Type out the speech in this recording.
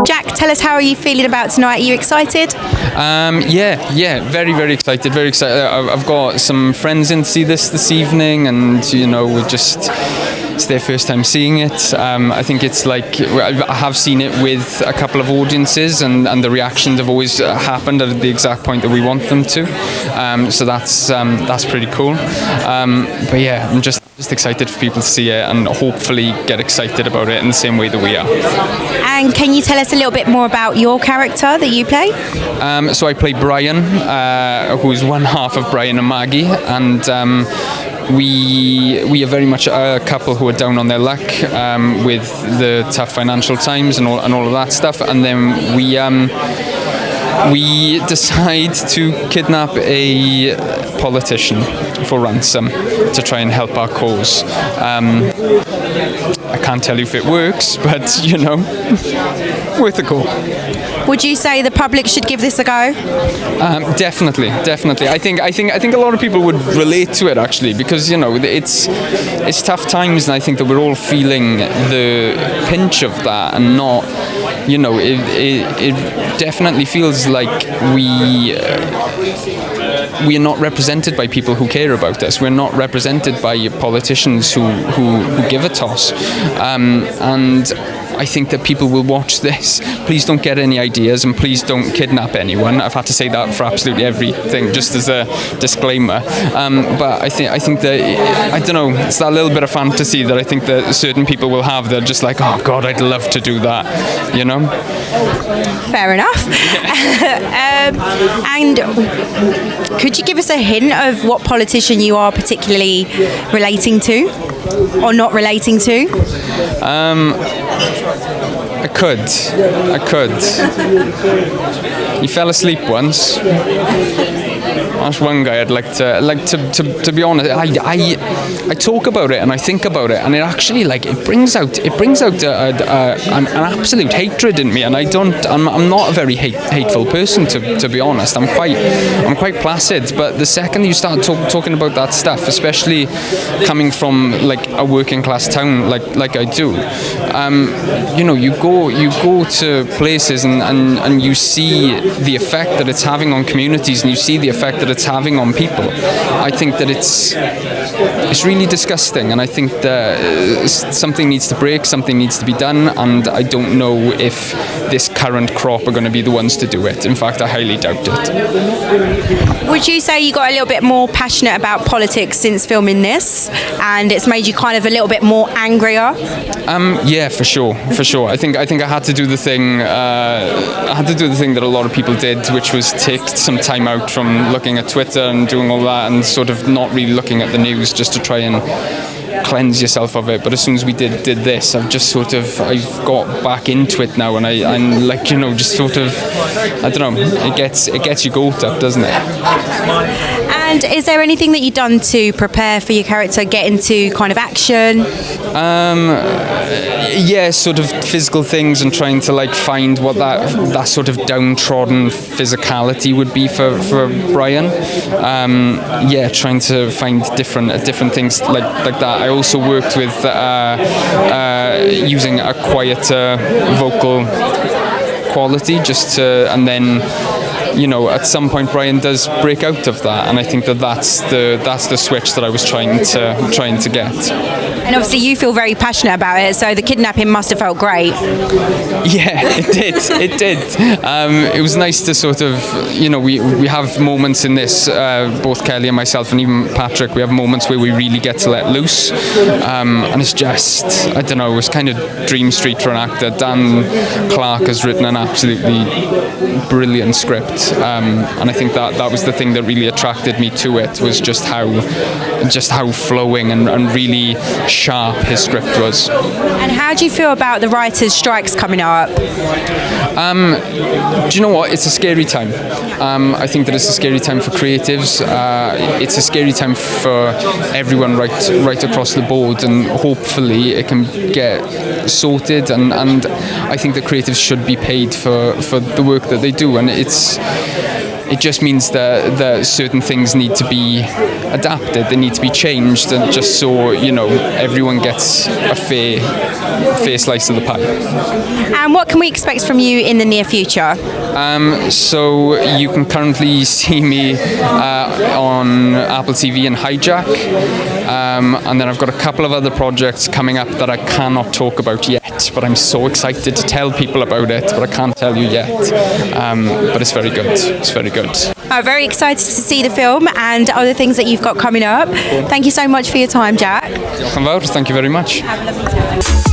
Jack, tell us, how are you feeling about tonight? Are you excited? Yeah, very, very excited, very excited. I've got some friends in to see this evening, and it's their first time seeing it. I think it's like, I have seen it with a couple of audiences, and the reactions have always happened at the exact point that we want them to. So that's pretty cool. But yeah, I'm just excited for people to see it and hopefully get excited about it in the same way that we are. And can you tell us a little bit more about your character that you play? So I play Brian, who's one half of Brian and Maggie, and we are very much a couple who are down on their luck with the tough financial times and all of that stuff, and then we decide to kidnap a politician for ransom to try and help our cause. I can't tell you if it works, but worth a go. Would you say the public should give this a go? Definitely. I think a lot of people would relate to it, actually, because it's tough times, and I think that we're all feeling the pinch of that, and not. It definitely feels like we are not represented by people who care about us. We're not represented by politicians who give a toss. And I think that people will watch this. Please don't get any ideas, and please don't kidnap anyone. I've had to say that for absolutely everything, just as a disclaimer. But I think that, I don't know, it's that little bit of fantasy that I think that certain people will have. They're just like, oh God, I'd love to do that, Fair enough. And could you give us a hint of what politician you are particularly relating to, or not relating to? I could. He fell asleep once. That's one guy I'd like to be honest. I talk about it and I think about it, and it actually it brings out an absolute hatred in me, and I'm not a very hateful person, to be honest. I'm quite placid, but the second you start talking about that stuff, especially coming from a working class town like I do, you go to places and you see the effect that it's having on communities, and you see the effect that it's having on people. I think that it's really disgusting, and I think that something needs to break, something needs to be done, and I don't know if this current crop are going to be the ones to do it. In fact, I highly doubt it. Would you say you got a little bit more passionate about politics since filming this, and it's made you kind of a little bit more angrier? Yeah, for sure. I think I had to do the thing. I had to do the thing that a lot of people did, which was take some time out from looking at Twitter and doing all that, and sort of not really looking at the news, just to try and cleanse yourself of it. But as soon as we did this, I've got back into it now, and I'm just sort of, I don't know, it gets you goat up, doesn't it? And is there anything that you've done to prepare for your character, get into kind of action? Yeah, sort of physical things, and trying to find what that sort of downtrodden physicality would be for Brian. Yeah, trying to find different things like that. I also worked with using a quieter vocal quality, and then at some point Brian does break out of that, and I think that's the switch that I was trying to get. And obviously you feel very passionate about it, so the kidnapping must have felt great. Yeah, it did. It was nice to sort of, we have moments in this, both Kelly and myself, and even Patrick, we have moments where we really get to let loose, and it's just, I don't know, it was kind of Dream Street for an actor. Dan Clark has written an absolutely brilliant script, and I think that was the thing that really attracted me to it, was just how flowing and really sharp his script was. And how do you feel about the writers' strikes coming up? Do you know what? It's a scary time. I think that it's a scary time for creatives. It's a scary time for everyone right across the board, and hopefully it can get sorted, and I think that creatives should be paid for the work that they do, and it just means that certain things need to be adapted, they need to be changed, and just so everyone gets a fair slice of the pie. And what can we expect from you in the near future? So you can currently see me on Apple TV and Hijack, and then I've got a couple of other projects coming up that I cannot talk about yet, but I'm so excited to tell people about it, but I can't tell you yet. But it's very good. It's very good. I'm very excited to see the film and other things that you've got coming up. Thank you so much for your time, Jack. Thank you very much. Have a lovely time.